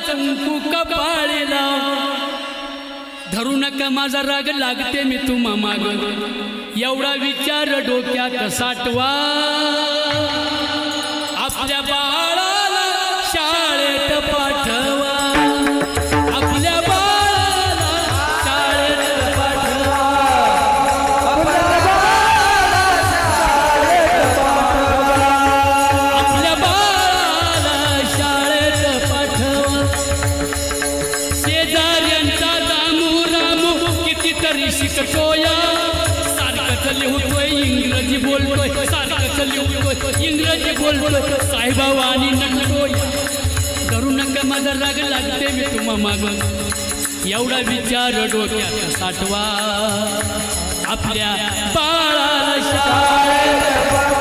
कुंकू कपाळीला धरू नका माझा राग लागते मी तुम्हा माग एवढा विचार डोक्यात साठवा आपल्या बाळाला शाळेत पाठवा आपल्या बाळाला शाळेत पाठवा आपल्या बाळाला शाळेत पाठवा शेजाऱ्यांचा दामू रामू कितीतरी शिकतोया सारखंच लिहतोय इंग्रजी बोलतोय सारखंच लिहतोय इंग्रजी बोलतोय साहेबावा आणि नटतोय करू नका माझा राग लागते मी तुम्हा माग एवढा विचार डोक्यात साठवा आपल्या बाळाला शाळेत